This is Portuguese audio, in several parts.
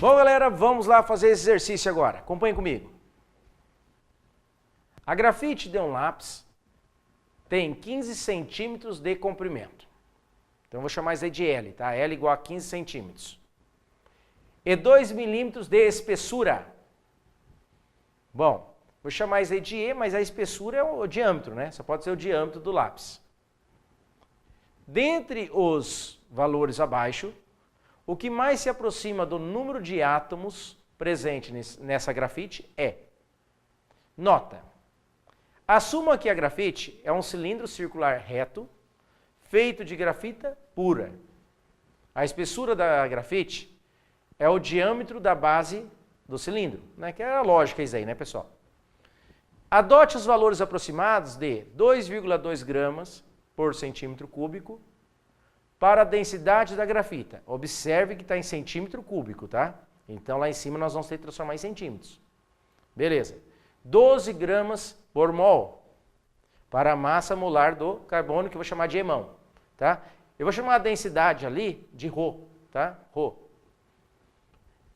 Bom, galera, vamos lá fazer esse exercício agora. Acompanhe comigo. A grafite de um lápis tem 15 centímetros de comprimento. Então, eu vou chamar isso aí de L, tá? L igual a 15 centímetros. E 2 milímetros de espessura. Bom, vou chamar isso aí de E, mas a espessura é o diâmetro, né? Só pode ser o diâmetro do lápis. Dentre os valores abaixo, o que mais se aproxima do número de átomos presente nessa grafite é: nota, assuma que a grafite é um cilindro circular reto, feito de grafita pura. A espessura da grafite é o diâmetro da base do cilindro, né? Que é a lógica isso aí, né, pessoal? Adote os valores aproximados de 2,2 gramas por centímetro cúbico para a densidade da grafita. Observe que está em centímetro cúbico, tá? Então lá em cima nós vamos ter que transformar em centímetros. Beleza. 12 gramas por mol para a massa molar do carbono, que eu vou chamar de emão, tá? Eu vou chamar a densidade ali de Rho, tá? Rho.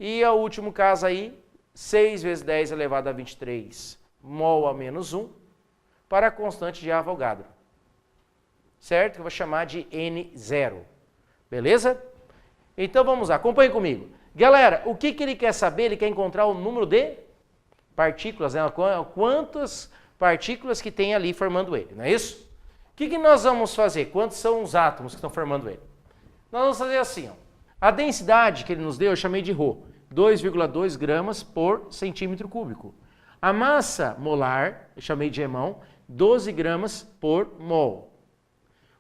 E o último caso aí, 6 vezes 10 elevado a 23 mol a menos 1 para a constante de Avogadro. Certo? Que eu vou chamar de N0. Beleza? Então vamos lá, acompanhe comigo. Galera, o que ele quer saber? Ele quer encontrar o número de partículas, né? Quantas partículas que tem ali formando ele, não é isso? O que nós vamos fazer? Quantos são os átomos que estão formando ele? Nós vamos fazer assim, ó. A densidade que ele nos deu eu chamei de Rho, 2,2 gramas por centímetro cúbico. A massa molar, eu chamei de emão, 12 gramas por mol.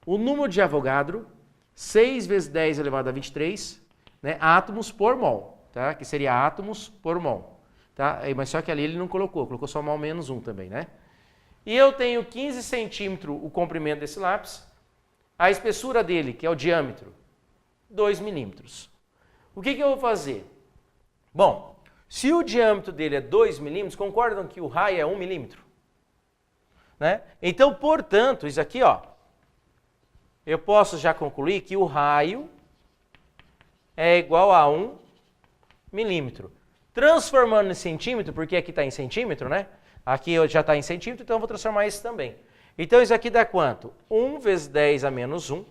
O número de Avogadro, 6 vezes 10 elevado a 23, né, átomos por mol, tá? Que seria átomos por mol. Tá? Mas só que ali ele não colocou só mol menos 1 também, né? E eu tenho 15 centímetros o comprimento desse lápis, a espessura dele, que é o diâmetro, 2 milímetros. O que eu vou fazer? Bom, se o diâmetro dele é 2 milímetros, concordam que o raio é 1 milímetro? Né? Então, portanto, isso aqui, ó, eu posso já concluir que o raio é igual a 1 milímetro. Transformando em centímetro, porque aqui está em centímetro, né? Aqui já está em centímetro, então eu vou transformar isso também. Então isso aqui dá quanto? 1 vezes 10 a menos 1,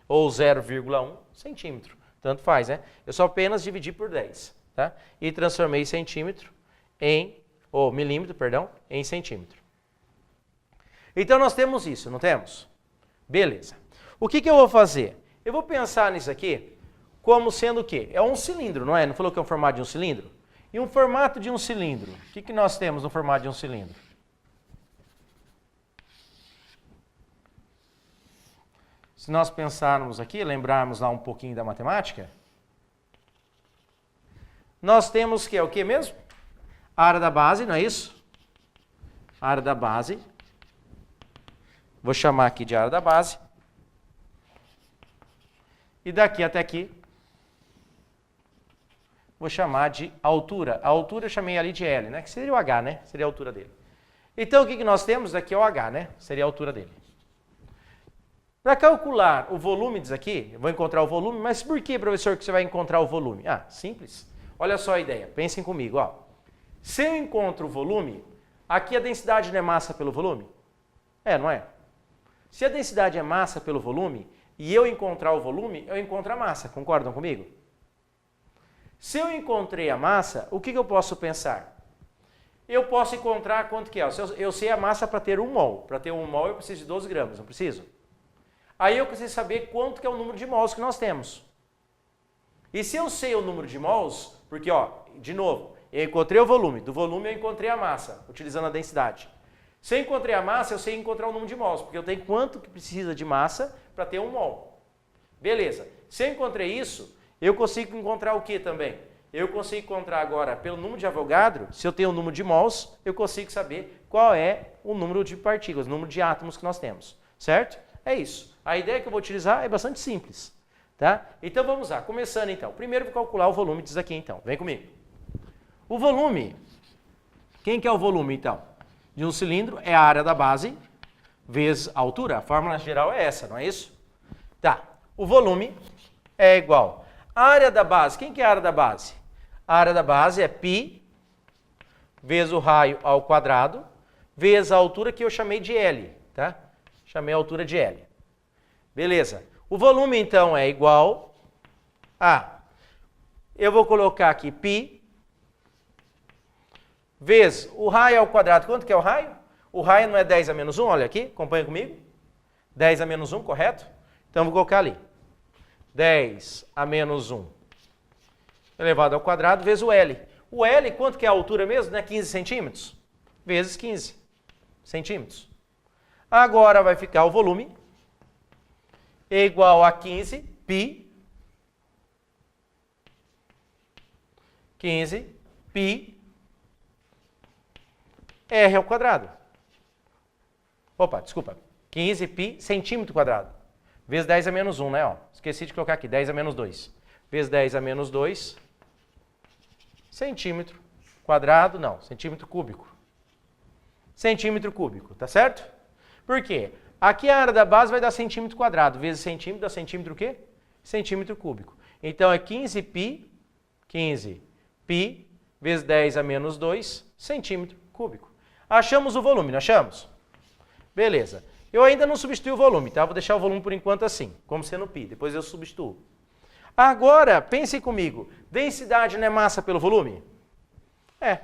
ou 0,1 centímetro. Tanto faz, né? Eu só apenas dividi por 10, tá? E transformei centímetro milímetro, perdão, em centímetro. Então nós temos isso, não temos? Beleza. O que eu vou fazer? Eu vou pensar nisso aqui como sendo o quê? É um cilindro, não é? Não falou que é um formato de um cilindro? E um formato de um cilindro, o que nós temos no formato de um cilindro? Se nós pensarmos aqui, lembrarmos lá um pouquinho da matemática, nós temos que é o que mesmo? A área da base, não é isso? A área da base. Vou chamar aqui de área da base. E daqui até aqui, vou chamar de altura. A altura eu chamei ali de L, né? Que seria o H, né? Seria a altura dele. Então, o que nós temos? Aqui é o H, né? Seria a altura dele. Para calcular o volume disso aqui, eu vou encontrar o volume, mas por que, professor, que você vai encontrar o volume? Ah, simples. Olha só a ideia, pensem comigo, ó. Se eu encontro o volume, aqui a densidade não é massa pelo volume? É, não é? Se a densidade é massa pelo volume, e eu encontrar o volume, eu encontro a massa, concordam comigo? Se eu encontrei a massa, o que eu posso pensar? Eu posso encontrar quanto que é. Eu sei a massa para ter 1 mol. Para ter 1 mol eu preciso de 12 gramas, não preciso? Aí eu preciso saber quanto que é o número de mols que nós temos. E se eu sei o número de mols, porque, ó, de novo, eu encontrei o volume. Do volume eu encontrei a massa, utilizando a densidade. Se eu encontrei a massa, eu sei encontrar o número de mols, porque eu tenho quanto que precisa de massa para ter 1 mol. Beleza. Se eu encontrei isso, eu consigo encontrar o que também? Eu consigo encontrar agora, pelo número de Avogadro, se eu tenho o número de mols, eu consigo saber qual é o número de partículas, o número de átomos que nós temos. Certo? É isso. A ideia que eu vou utilizar é bastante simples. Tá? Então vamos lá. Começando então. Primeiro eu vou calcular o volume disso aqui então. Vem comigo. O volume Quem que é o volume, então? De um cilindro é a área da base vezes a altura. A fórmula geral é essa, não é isso? Tá. O volume é igual. A área da base, quem que é a área da base? A área da base é π vezes o raio ao quadrado, vezes a altura que eu chamei de L, tá? Chamei a altura de L. Beleza. O volume, então, é igual a... Eu vou colocar aqui π vezes o raio ao quadrado. Quanto que é o raio? O raio não é 10 a menos 1, olha aqui, acompanha comigo. 10 a menos 1, correto? Então, vou colocar ali. 10 a menos 1 elevado ao quadrado vezes o L. O L, quanto que é a altura mesmo? Né? 15 centímetros? Vezes 15 centímetros. Agora vai ficar o volume igual a 15 π. 15 π R ao quadrado. Opa, desculpa. 15 π centímetro quadrado. Vezes 10 a menos 1, né? Ó, esqueci de colocar aqui. 10 a menos 2. Vezes 10 a menos 2 centímetro quadrado, não, centímetro cúbico. Centímetro cúbico, tá certo? Por quê? Aqui a área da base vai dar centímetro quadrado, vezes centímetro dá centímetro o quê? Centímetro cúbico. Então é 15 π vezes 10 a menos 2 centímetro cúbico. Achamos o volume, não achamos? Beleza. Eu ainda não substituí o volume, tá? Vou deixar o volume por enquanto assim, como sendo π, depois eu substituo. Agora, pense comigo, densidade não é massa pelo volume? É.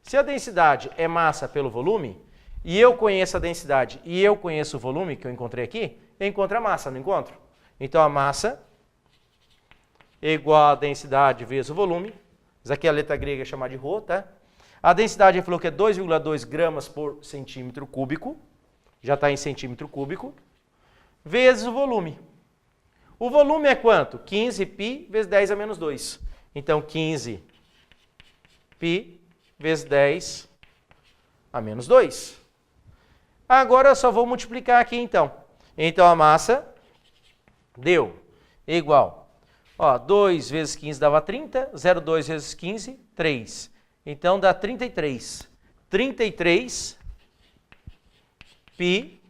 Se a densidade é massa pelo volume, e eu conheço a densidade e eu conheço o volume que eu encontrei aqui, eu encontro a massa, não encontro? Então a massa é igual a densidade vezes o volume. Isso aqui é a letra grega chamada de ρ, tá? A densidade ele falou que é 2,2 gramas por centímetro cúbico, já está em centímetro cúbico, vezes o volume. O volume é quanto? 15 π vezes 10 a menos 2. Então, 15 π vezes 10 a menos 2. Agora eu só vou multiplicar aqui, então. Então, a massa deu igual. Ó, 2 vezes 15 dava 30, 0,2 vezes 15, 3. Então, dá 33. 33 π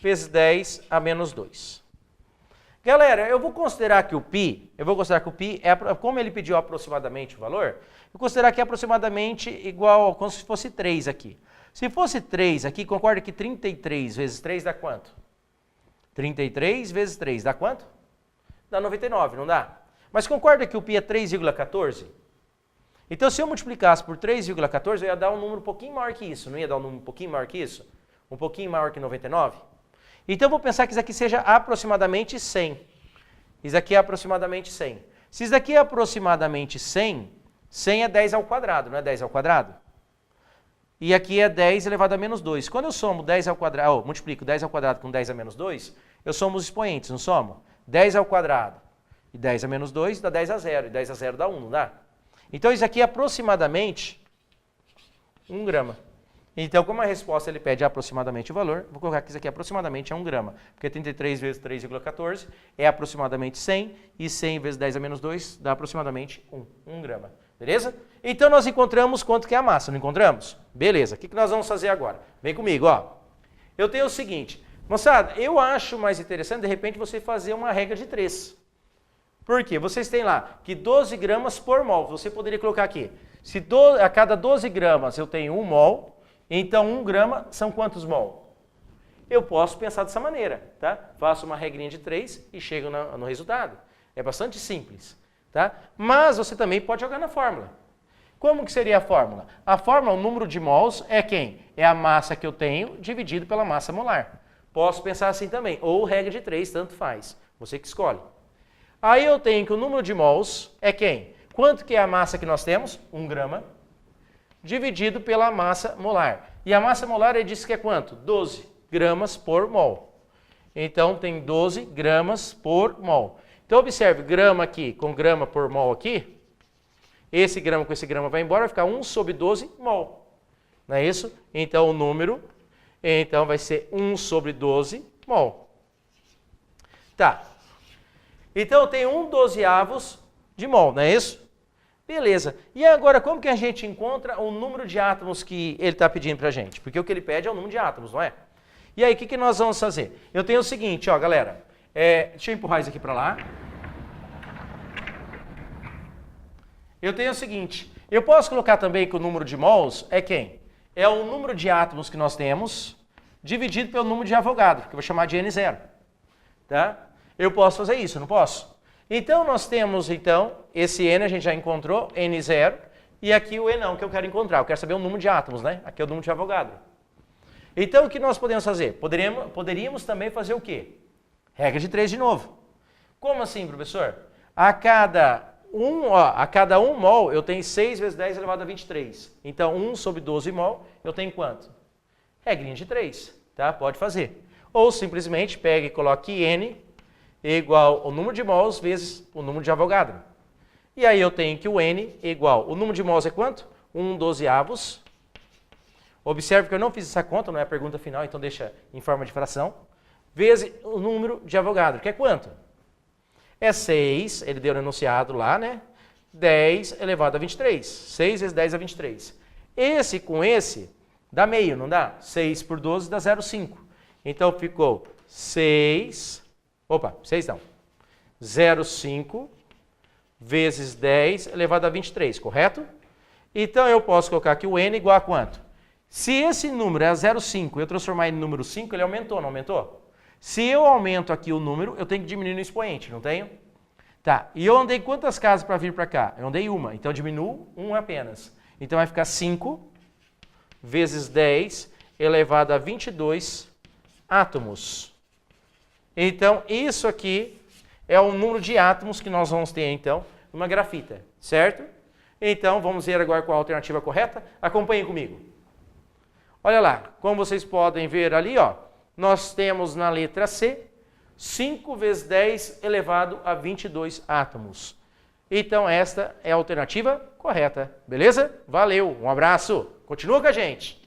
vezes 10 a menos 2. Galera, eu vou considerar que o π, como ele pediu aproximadamente o valor, eu vou considerar que é aproximadamente igual, como se fosse 3 aqui. Se fosse 3 aqui, concorda que 33 vezes 3 dá quanto? 33 vezes 3 dá quanto? Dá 99, não dá? Mas concorda que o π é 3,14? Então, se eu multiplicasse por 3,14, eu ia dar um número um pouquinho maior que isso. Não ia dar um número um pouquinho maior que isso? Um pouquinho maior que 99? Então, eu vou pensar que isso aqui seja aproximadamente 100. Isso aqui é aproximadamente 100. Se isso daqui é aproximadamente 100, 100 é 10 ao quadrado, não é 10 ao quadrado? E aqui é 10 elevado a menos 2. Quando eu somo 10 ao quadrado, multiplico 10 ao quadrado com 10 a menos 2, eu somo os expoentes, não somo? 10 ao quadrado e 10 a menos 2 dá 10 a 0. E 10 a 0 dá 1, não dá? Então, isso aqui é aproximadamente 1 grama. Então, como a resposta ele pede aproximadamente o valor, vou colocar que isso aqui aproximadamente é 1 grama. Porque 33 vezes 3,14 é aproximadamente 100, e 100 vezes 10 a menos 2 dá aproximadamente 1 grama. Beleza? Então, nós encontramos quanto que é a massa, não encontramos? Beleza. O que nós vamos fazer agora? Vem comigo, ó. Eu tenho o seguinte. Moçada, eu acho mais interessante, de repente, você fazer uma regra de 3. Por quê? Vocês têm lá que 12 gramas por mol. Você poderia colocar aqui. Se a cada 12 gramas eu tenho 1 mol, então 1 grama são quantos mol? Eu posso pensar dessa maneira, tá? Faço uma regrinha de 3 e chego no resultado. É bastante simples, tá? Mas você também pode jogar na fórmula. Como que seria a fórmula? A fórmula, o número de mols é quem? É a massa que eu tenho dividido pela massa molar. Posso pensar assim também, ou regra de 3, tanto faz. Você que escolhe. Aí eu tenho que o número de mols é quem? Quanto que é a massa que nós temos? 1 grama. Dividido pela massa molar. E a massa molar ele disse que é quanto? 12 gramas por mol. Então tem 12 gramas por mol. Então observe, grama aqui com grama por mol aqui. Esse grama com esse grama vai embora, vai ficar 1 sobre 12 mol. Não é isso? Então o número então vai ser 1 sobre 12 mol. Tá. Então eu tenho 1/12 de mol, não é isso? Beleza. E agora, como que a gente encontra o número de átomos que ele está pedindo para a gente? Porque o que ele pede é o número de átomos, não é? E aí, o que nós vamos fazer? Eu tenho o seguinte, ó, galera. Deixa eu empurrar isso aqui para lá. Eu tenho o seguinte. Eu posso colocar também que o número de mols é quem? É o número de átomos que nós temos dividido pelo número de Avogadro, que eu vou chamar de N0. Tá? Eu posso fazer isso, não posso? Então, nós temos, esse N a gente já encontrou, N0, e aqui o E não, que eu quero encontrar. Eu quero saber o número de átomos, né? Aqui é o número de Avogadro. Então, o que nós podemos fazer? Poderíamos também fazer o quê? Regra de 3 de novo. Como assim, professor? A cada 1 mol, eu tenho 6 vezes 10 elevado a 23. Então, 1 sobre 12 mol, eu tenho quanto? Regrinha de 3, tá? Pode fazer. Ou simplesmente pega e coloque N igual ao número de mols vezes o número de Avogadro. E aí eu tenho que o N igual, o número de mols é quanto? 1/12. Observe que eu não fiz essa conta, não é a pergunta final, então deixa em forma de fração. Vezes o número de Avogadro, que é quanto? É 6, ele deu no enunciado lá, né? 10 elevado a 23. 6 vezes 10 é 23. Esse com esse dá meio, não dá? 6 por 12 dá 0,5. Então ficou 6 não. 0,5 vezes 10 elevado a 23, correto? Então eu posso colocar aqui o N igual a quanto? Se esse número é 0,5 e eu transformar ele em número 5, ele aumentou, não aumentou? Se eu aumento aqui o número, eu tenho que diminuir no expoente, não tenho? Tá, e eu andei quantas casas para vir para cá? Eu andei uma, então eu diminuo 1 apenas. Então vai ficar 5 vezes 10 elevado a 22 átomos. Então, isso aqui é o número de átomos que nós vamos ter, então, numa grafita, certo? Então, vamos ver agora qual a alternativa correta. Acompanhem comigo. Olha lá, como vocês podem ver ali, ó, nós temos na letra C, 5 vezes 10 elevado a 22 átomos. Então, esta é a alternativa correta, beleza? Valeu, um abraço, continua com a gente.